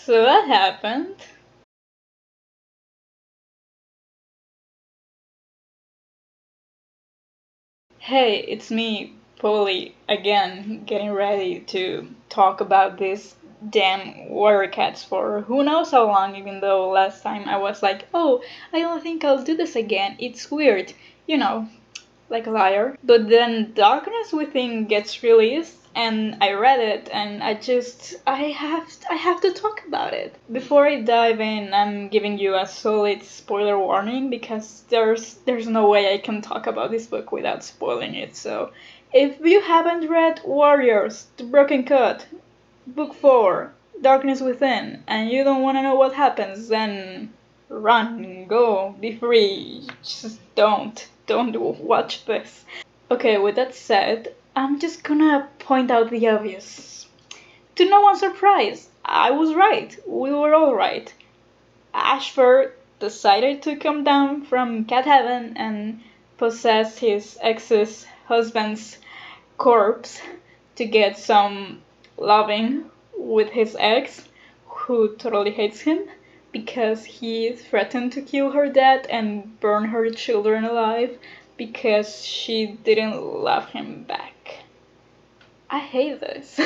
So that happened. Hey, it's me, Poli, again, getting ready to talk about this damn warrior cats for who knows how long, even though last time I was like, oh, I don't think I'll do this again, it's weird, you know, like a liar. But then Darkness Within gets released and I read it and I have to talk about it. Before I dive in, I'm giving you a solid spoiler warning because there's no way I can talk about this book without spoiling it. So if you haven't read Warriors, The Broken Cut, Book 4, Darkness Within, and you don't want to know what happens, then run, go, be free. Just don't watch this. Okay, with that said, I'm just gonna point out the obvious. To no one's surprise, I was right. We were all right. Ashfur decided to come down from cat heaven and possess his ex's husband's corpse to get some loving with his ex, who totally hates him because he threatened to kill her dad and burn her children alive because she didn't love him back. I hate this.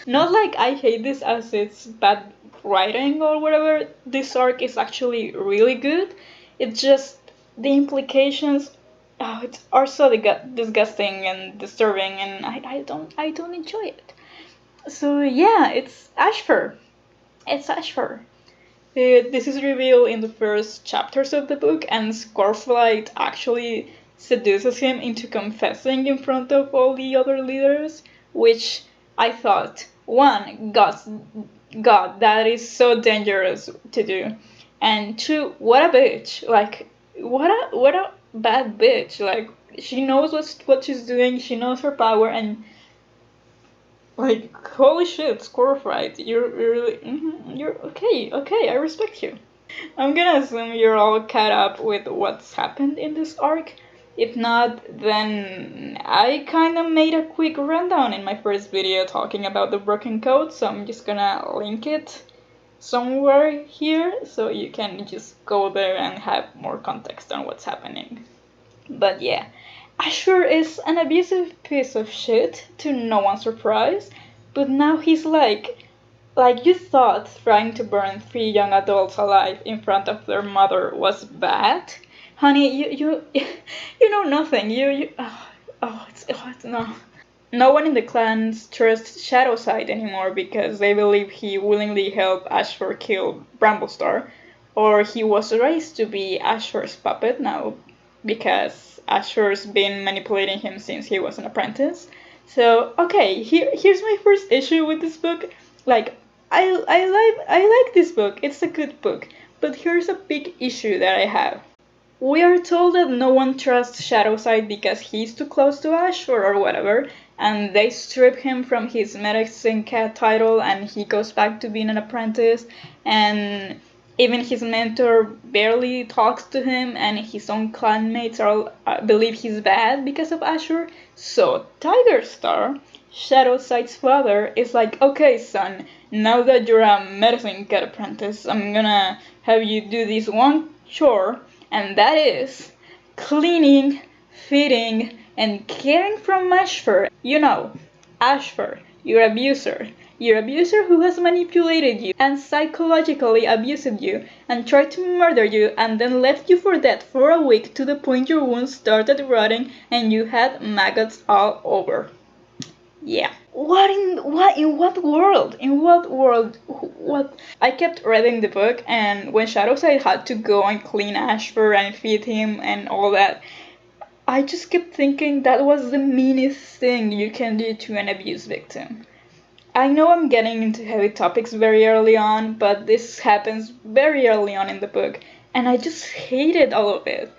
Not like I hate this as it's bad writing or whatever. This arc is actually really good. It's just the implications are so disgusting and disturbing, and I don't enjoy it. So yeah, it's Ashfur. It's Ashfur. This is revealed in the first chapters of the book, and Scorflight actually seduces him into confessing in front of all the other leaders, which I thought, one, God, that is so dangerous to do, and two, what a bitch! Like, what a bad bitch! Like, she knows what she's doing, she knows her power, and like, holy shit, Scorflight, you're okay, I respect you. I'm gonna assume you're all caught up with what's happened in this arc. If not, then I kinda made a quick rundown in my first video talking about the broken code, so I'm just gonna link it somewhere here so you can just go there and have more context on what's happening. But yeah, Ashfur is an abusive piece of shit, to no one's surprise, but now he's like you thought trying to burn 3 young adults alive in front of their mother was bad? Honey, you know nothing. It's no. No one in the clans trusts Shadowsight anymore because they believe he willingly helped Ashfur kill Bramblestar, or he was raised to be Ashfur's puppet now because Ashfur's been manipulating him since he was an apprentice. So okay, here's my first issue with this book. Like I like this book. It's a good book. But here's a big issue that I have. We are told that no one trusts Shadowsight because he's too close to Ashfur or whatever, and they strip him from his medicine cat title and he goes back to being an apprentice, and even his mentor barely talks to him, and his own clanmates believe he's bad because of Ashfur. So Tigerstar, Shadowsight's father, is like, okay son, now that you're a medicine cat apprentice, I'm gonna have you do this one chore, and that is cleaning, feeding, and caring for Ashfur. You know, Ashfur, your abuser. Your abuser who has manipulated you and psychologically abused you and tried to murder you and then left you for dead for a week to the point your wounds started rotting and you had maggots all over. Yeah. What world? In what world? What? I kept reading the book, and when Shadowsight had to go and clean Ashfur and feed him and all that, I just kept thinking that was the meanest thing you can do to an abuse victim. I know I'm getting into heavy topics very early on, but this happens very early on in the book, and I just hated all of it.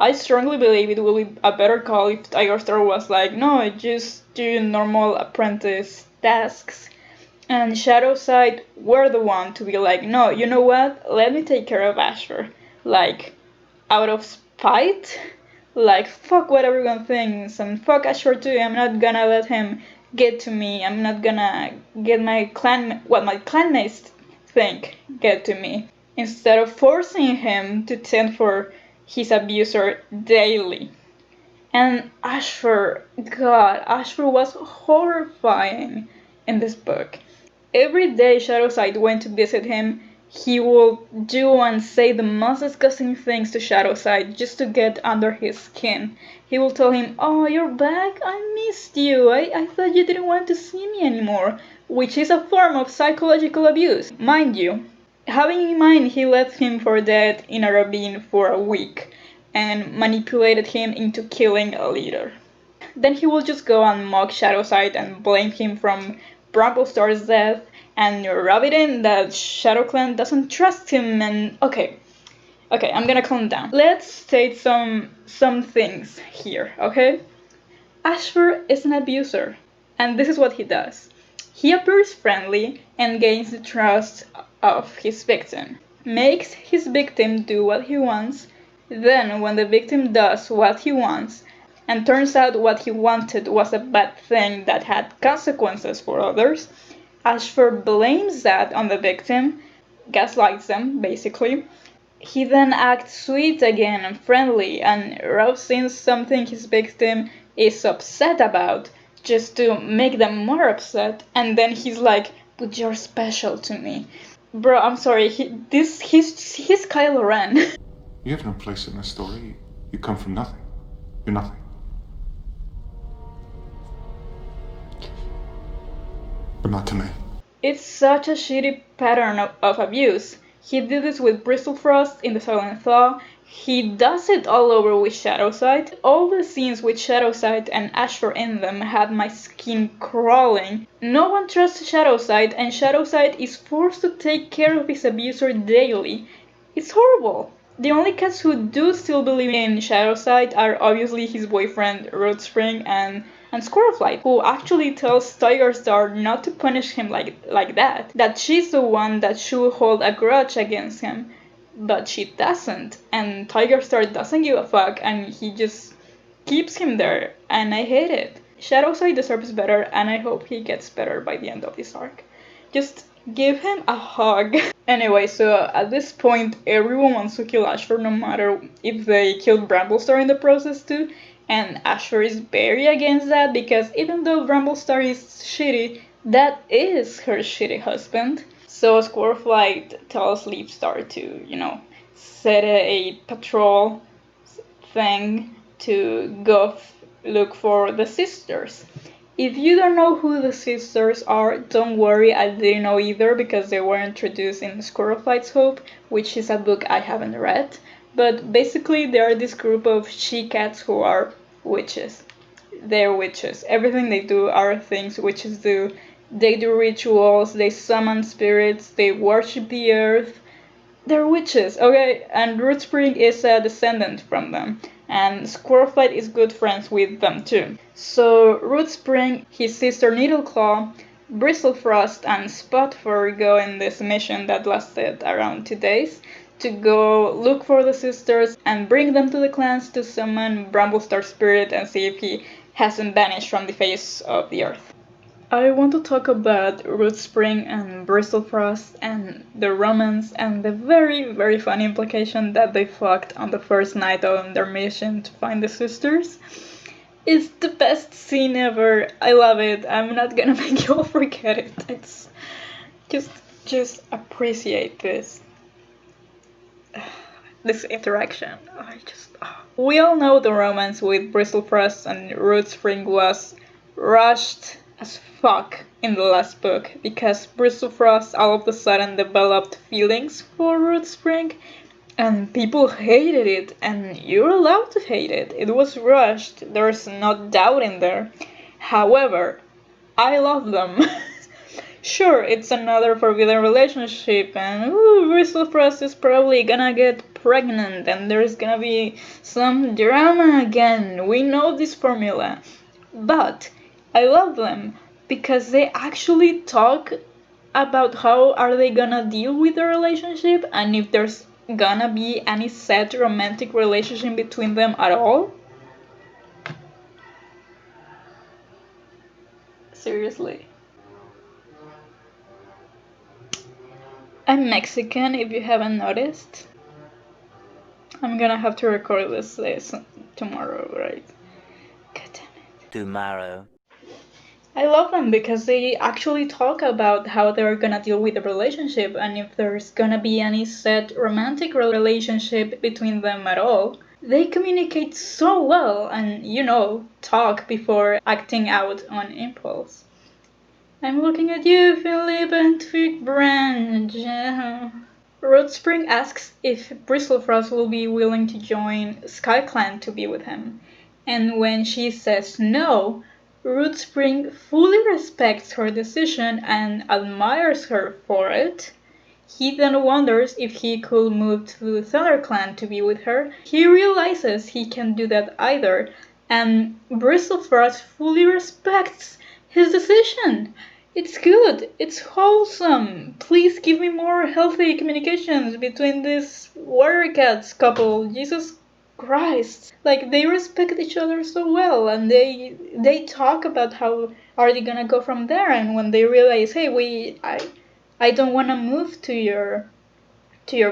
I strongly believe it will be a better call if Tigerstar was like, no, just do normal apprentice tasks. And Shadowsight were the one to be like, no, you know what? Let me take care of Ashfur. Like, out of spite? Like, fuck what everyone thinks, and fuck Ashfur too. I'm not gonna let him get to me. I'm not gonna get my clanmates think get to me, instead of forcing him to tend for his abuser daily. And Ashfur, God, Ashfur was horrifying in this book. Every day Shadowsight went to visit him, he would do and say the most disgusting things to Shadowsight just to get under his skin. He will tell him, "Oh, you're back? I missed you. I thought you didn't want to see me anymore," which is a form of psychological abuse, mind you. Having in mind he left him for dead in a ravine for a week and manipulated him into killing a leader. Then he will just go and mock Shadowsight and blame him from Bramblestar's death and rub it in that ShadowClan doesn't trust him and okay, I'm gonna calm down. Let's state some things here, okay? Ashfur is an abuser, and this is what he does. He appears friendly and gains the trust of his victim, makes his victim do what he wants, then when the victim does what he wants, and turns out what he wanted was a bad thing that had consequences for others, Ashfur blames that on the victim, gaslights them, basically. He then acts sweet again and friendly and rubs in something his victim is upset about just to make them more upset, and then he's like, "But you're special to me." Bro, I'm sorry, he's Kylo Ren. You have no place in this story. You come from nothing. You're nothing. But not to me. It's such a shitty pattern of abuse. He did this with Bristlefrost in the Silent Thaw. He does it all over with Shadowsight. All the scenes with Shadowsight and Ashfur in them had my skin crawling. No one trusts Shadowsight, and Shadowsight is forced to take care of his abuser daily. It's horrible. The only cats who do still believe in Shadowsight are obviously his boyfriend Rootspring and Squirrelflight, who actually tells Tigerstar not to punish him like that, that she's the one that should hold a grudge against him. But she doesn't, and Tigerstar doesn't give a fuck, and he just keeps him there, and I hate it. Shadowsight deserves better, and I hope he gets better by the end of this arc. Just give him a hug. Anyway, so at this point, everyone wants to kill Ashfur no matter if they killed Bramblestar in the process too, and Ashfur is very against that because even though Bramblestar is shitty, that is her shitty husband. So Squirrelflight tells Leafstar to, set a patrol thing to go look for the sisters. If you don't know who the sisters are, don't worry, I didn't know either because they were introduced in Squirrelflight's Hope, which is a book I haven't read. But basically, they are this group of she-cats who are witches. They're witches. Everything they do are things witches do. They do rituals, they summon spirits, they worship the earth. They're witches, okay? And Rootspring is a descendant from them. And Squirrelflight is good friends with them too. So Rootspring, his sister Needleclaw, Bristlefrost, and Spotfur go in this mission that lasted around 2 days to go look for the sisters and bring them to the clans to summon Bramblestar's spirit and see if he hasn't vanished from the face of the earth. I want to talk about Rootspring and Bristlefrost and the romance and the very, very funny implication that they fucked on the first night on their mission to find the sisters. It's the best scene ever. I love it. I'm not gonna make you all forget it. It's just appreciate this interaction. We all know the romance with Bristlefrost and Rootspring was rushed as fuck in the last book because Bristlefrost all of a sudden developed feelings for Rootspring and people hated it, and you're allowed to hate it. It was rushed, there's no doubt in there. However, I love them. Sure, it's another forbidden relationship and Bristlefrost is probably gonna get pregnant and there's gonna be some drama again. We know this formula. But I love them because they actually talk about how are they gonna deal with the relationship and if there's gonna be any set romantic relationship between them at all. Seriously. I'm Mexican, if you haven't noticed. I'm gonna have to record this tomorrow, right? God damn it. Tomorrow. I love them because they actually talk about how they're gonna deal with the relationship and if there's gonna be any set romantic relationship between them at all. They communicate so well and, talk before acting out on impulse. I'm looking at you, Philip and Twig Branch. Roadspring asks if Bristlefrost will be willing to join SkyClan to be with him, and when she says no, Rootspring fully respects her decision and admires her for it. He then wonders if he could move to ThunderClan to be with her. He realizes he can't do that either, and Bristlefrost fully respects his decision. It's good. It's wholesome. Please give me more healthy communications between this warrior cats couple. Jesus Christ. Like they respect each other so well and they talk about how are they gonna go from there and when they realize, hey, I don't wanna move to your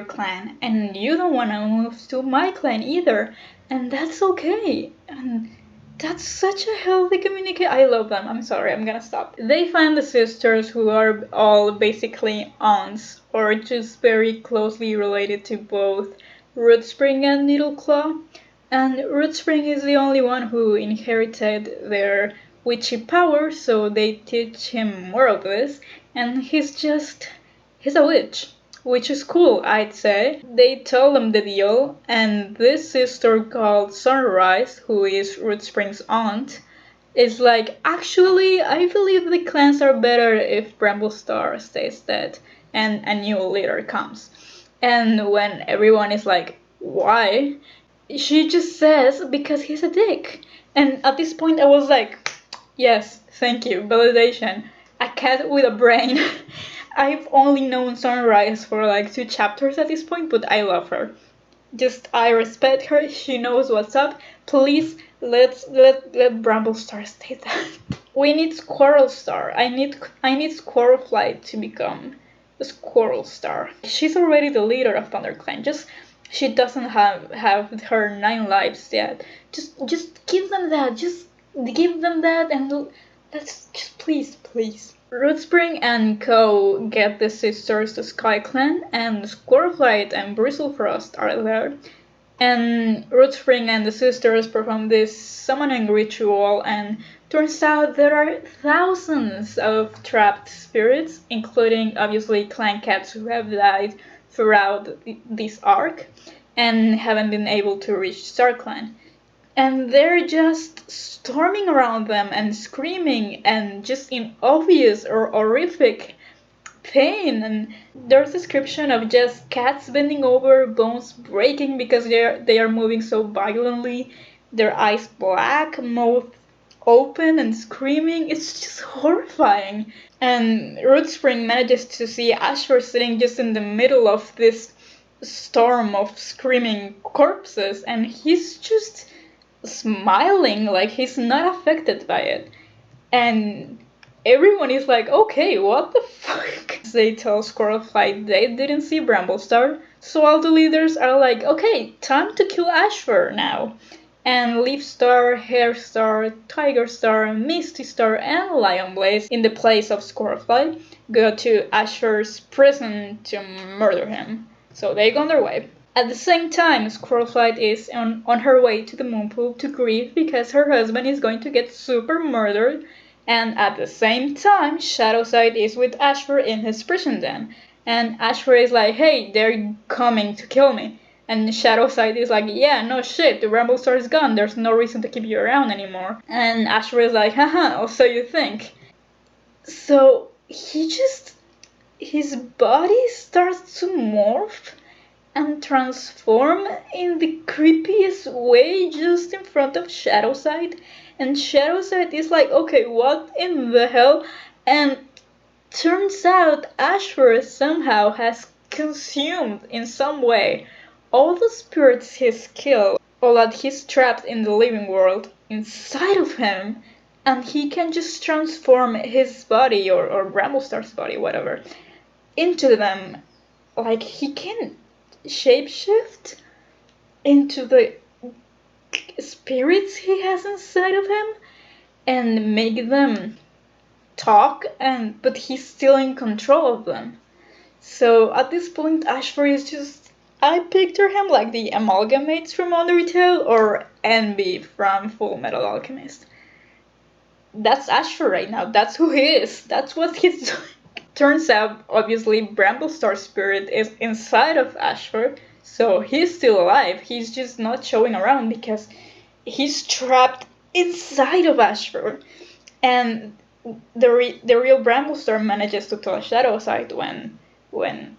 clan and you don't wanna move to my clan either and that's okay. And that's such a healthy communication. I love them. I'm sorry, I'm gonna stop. They find the sisters who are all basically aunts or just very closely related to both Rootspring and Needleclaw. And Rootspring is the only one who inherited their witchy power, so they teach him more of this. And he's a witch. Which is cool, I'd say. They tell them the deal, and this sister called Sunrise, who is Rootspring's aunt, is like, actually, I believe the clans are better if Bramblestar stays dead and a new leader comes. And when everyone is like, why? She just says, because he's a dick. And at this point, I was like, yes, thank you, validation. A cat with a brain. I've only known Sunrise for like 2 chapters at this point, but I love her. Just I respect her. She knows what's up. Please let Bramblestar stay there. We need Squirrelstar. I need Squirrelflight to become a Squirrelstar. She's already the leader of ThunderClan. Just she doesn't have her 9 lives yet. Just give them that. Just give them that and let's just please. Rootspring and Co. get the sisters to SkyClan, and Squirrelflight and Bristlefrost are there. And Rootspring and the sisters perform this summoning ritual, and turns out there are thousands of trapped spirits, including obviously clan cats who have died throughout this arc and haven't been able to reach StarClan. And they're just storming around them and screaming and just in obvious or horrific pain. And there's a description of just cats bending over, bones breaking because they are moving so violently, their eyes black, mouth open and screaming. It's just horrifying. And Rootspring manages to see Ashfur sitting just in the middle of this storm of screaming corpses, and he's just smiling like he's not affected by it. And everyone is like, okay, what the fuck? They tell Squirrelflight they didn't see Bramblestar, so all the leaders are like, okay, time to kill Ashfur now. And Leafstar, Hairstar, Tigerstar, Mistystar, and Lionblaze, in the place of Squirrelflight, go to Ashfur's prison to murder him. So they go on their way. At the same time, Squirrelflight is on her way to the Moonpool to grieve because her husband is going to get super murdered, and at the same time, Shadowsight is with Ashfur in his prison den, and Ashfur is like, hey, they're coming to kill me, and Shadowsight is like, yeah, no shit, the Bramblestar is gone, there's no reason to keep you around anymore, and Ashfur is like, haha, so you think. So, his body starts to morph and transform in the creepiest way just in front of Shadowsight. And Shadowsight is like, okay, what in the hell? And turns out Ashfur somehow has consumed in some way all the spirits he's killed, or that he's trapped in the living world inside of him, and he can just transform his body or Bramblestar's body, whatever, into them like he can shapeshift into the spirits he has inside of him and make them talk, but he's still in control of them. So at this point, Ashfur is just, I picture him like the amalgamates from Undertale or Envy from Full Metal Alchemist. That's Ashfur right now. That's who he is. That's what he's doing. Turns out, obviously, Bramblestar's spirit is inside of Ashfur, so he's still alive. He's just not showing around because he's trapped inside of Ashfur. And the real Bramblestar manages to tell Shadowsight when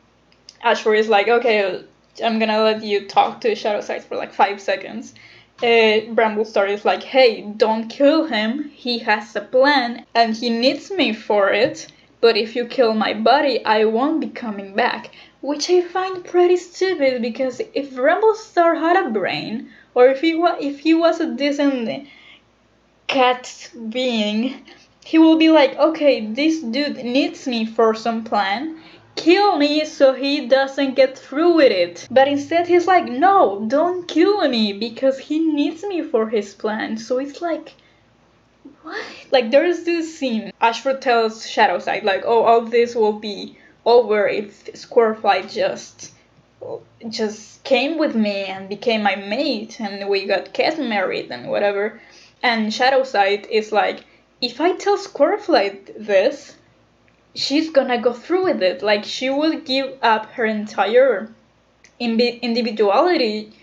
Ashfur is like, okay, I'm gonna let you talk to Shadowsight for like 5 seconds. Bramblestar is like, hey, don't kill him. He has a plan and he needs me for it. But if you kill my body, I won't be coming back. Which I find pretty stupid because if Bramblestar had a brain, or if he was a decent cat being, he will be like, okay, this dude needs me for some plan. Kill me so he doesn't get through with it. But instead he's like, no, don't kill me because he needs me for his plan. So it's like, what? Like there's this scene, Ashfur tells Shadowsight like, oh, all this will be over if Squirrelflight just came with me and became my mate and we get married and whatever. And Shadowsight is like, if I tell Squirrelflight this, she's gonna go through with it. Like she will give up her entire individuality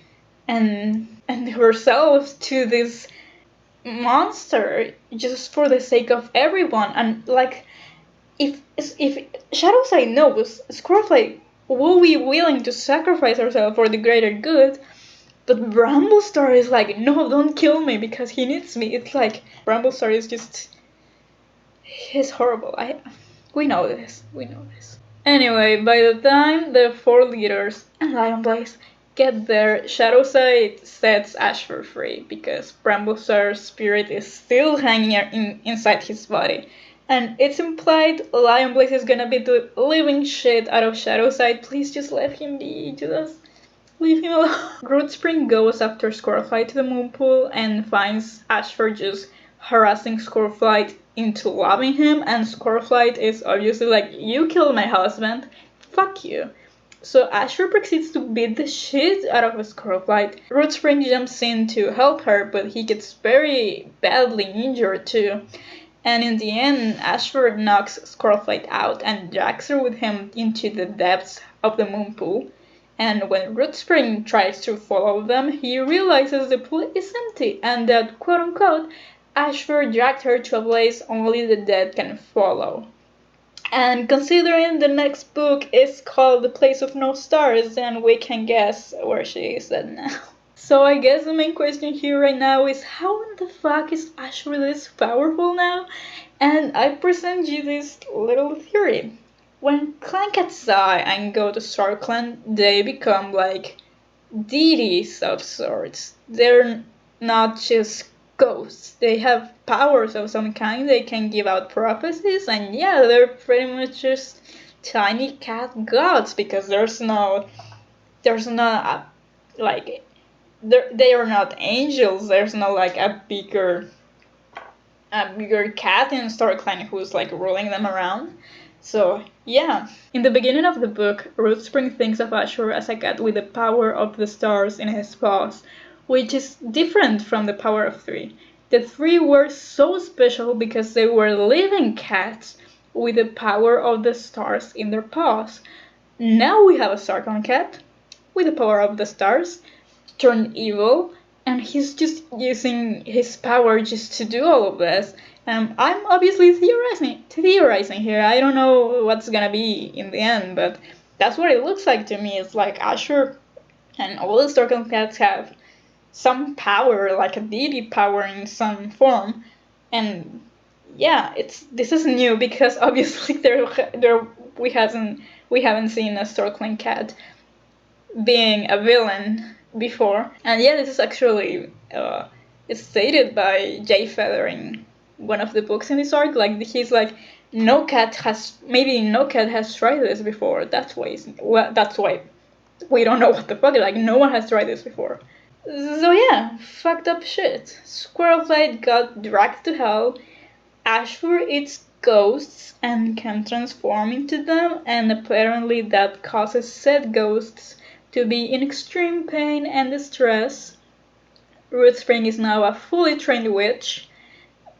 and herself to this monster just for the sake of everyone. And like if Shadowsight knows Squirrelflight will be willing to sacrifice herself for the greater good, but Bramblestar is like, no, don't kill me because he needs me. It's like Bramblestar is just, he's horrible. We know this. Anyway, by the time the 4 leaders and Lionblaze get there, Shadowsight sets Ashfur free because Bramblestar's spirit is still hanging inside his body. And it's implied Lionblaze is gonna be the living shit out of Shadowsight. Please just let him be. Just leave him alone. Rootspring goes after Squirrelflight to the Moonpool and finds Ashfur just harassing Squirrelflight into loving him, and Squirrelflight is obviously like, you killed my husband, fuck you. So Ashfur proceeds to beat the shit out of Squirrelflight. Rootspring jumps in to help her, but he gets very badly injured too. And in the end, Ashfur knocks Squirrelflight out and drags her with him into the depths of the Moonpool. And when Rootspring tries to follow them, he realizes the pool is empty and that, quote-unquote, Ashfur dragged her to a place only the dead can follow. And considering the next book is called The Place of No Stars, then we can guess where she is at now. So I guess the main question here right now is, how in the fuck is Ashfur this powerful now? And I present you this little theory. When clan cats die and go to StarClan, they become like deities of sorts. They're not just ghosts. They have powers of some kind. They can give out prophecies, and yeah, they're pretty much just tiny cat gods because there's no like they are not angels. There's no like a bigger cat in StarClan who's like ruling them around. So, yeah. In the beginning of the book, Rootspring thinks of Ashfur as a cat with the power of the stars in his paws, which is different from the power of 3. The 3 were so special because they were living cats with the power of the stars in their paws. Now we have a StarClan cat with the power of the stars, turned evil, and he's just using his power just to do all of this. I'm obviously theorizing here. I don't know what's gonna be in the end, but that's what it looks like to me. It's like Ashfur and all the StarClan cats have some power, like a deity power in some form. And yeah, this is new because obviously we haven't seen a StarClan cat being a villain before. And yeah, this is actually it's stated by Jay Feather in one of the books in this arc. Like he's like, maybe no cat has tried this before. That's why we don't know what the fuck. Like, no one has tried this before. So yeah, fucked up shit. Squirrelflight got dragged to hell. Ashfur eats ghosts and can transform into them, and apparently that causes said ghosts to be in extreme pain and distress. Ruth Spring is now a fully trained witch.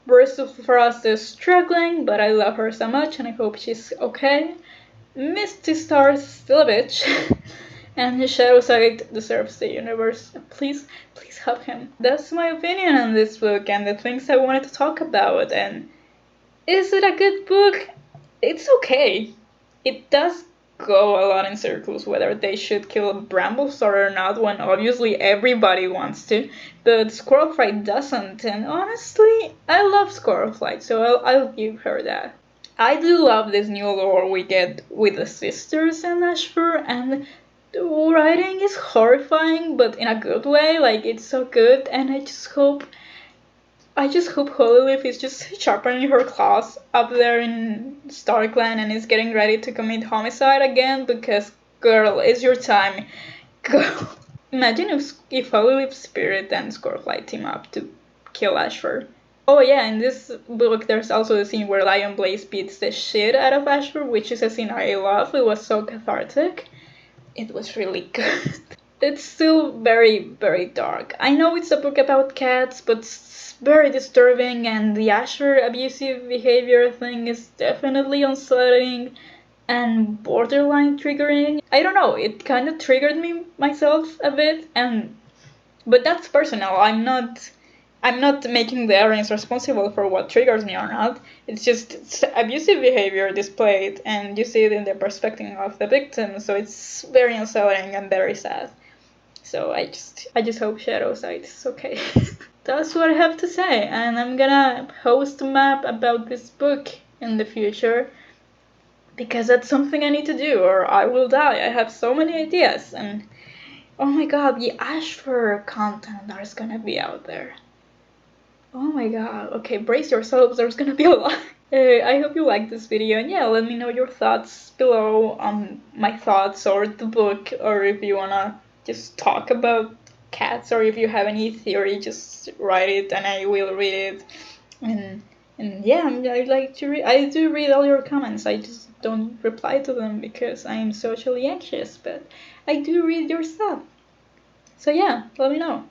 Burst of Frost is struggling, but I love her so much and I hope she's okay. Misty Star is still a bitch. And Shadowsight deserves the universe. Please help him. That's my opinion on this book and the things I wanted to talk about. And is it a good book? It's okay. It does go a lot in circles whether they should kill Bramblestar or not, when obviously everybody wants to, but Squirrelflight doesn't, and honestly, I love Squirrelflight, so I'll give her that. I do love this new lore we get with the sisters and Ashfur, and the writing is horrifying, but in a good way. Like, it's so good, and I just hope Holyleaf is just sharpening her claws up there in Starkland and is getting ready to commit homicide again, because, girl, it's your time. Go. Imagine if Holyleaf's spirit and Squirrelflight team up to kill Ashfur. Oh yeah, in this book there's also the scene where Lion Blaze beats the shit out of Ashfur, which is a scene I love. It was so cathartic. It was really good. It's still very, very dark. I know it's a book about cats, but it's very disturbing, and the Ashfur abusive behavior thing is definitely unsettling and borderline triggering. I don't know, it kind of triggered me myself a bit, but that's personal. I'm not making the audience responsible for what triggers me or not. It's abusive behavior displayed, and you see it in the perspective of the victim, so it's very unsettling and very sad. So I just hope Shadowsight is okay. That's what I have to say, and I'm gonna post a map about this book in the future, because that's something I need to do, or I will die. I have so many ideas, and oh my god, the Ashfur content that is gonna be out there. Oh my god, okay, brace yourselves, there's gonna be a lot. I hope you liked this video, and yeah, let me know your thoughts below on my thoughts or the book, or if you wanna just talk about cats, or if you have any theory, just write it and I will read it. And yeah, I do read all your comments, I just don't reply to them because I am socially anxious, but I do read your stuff. So yeah, let me know.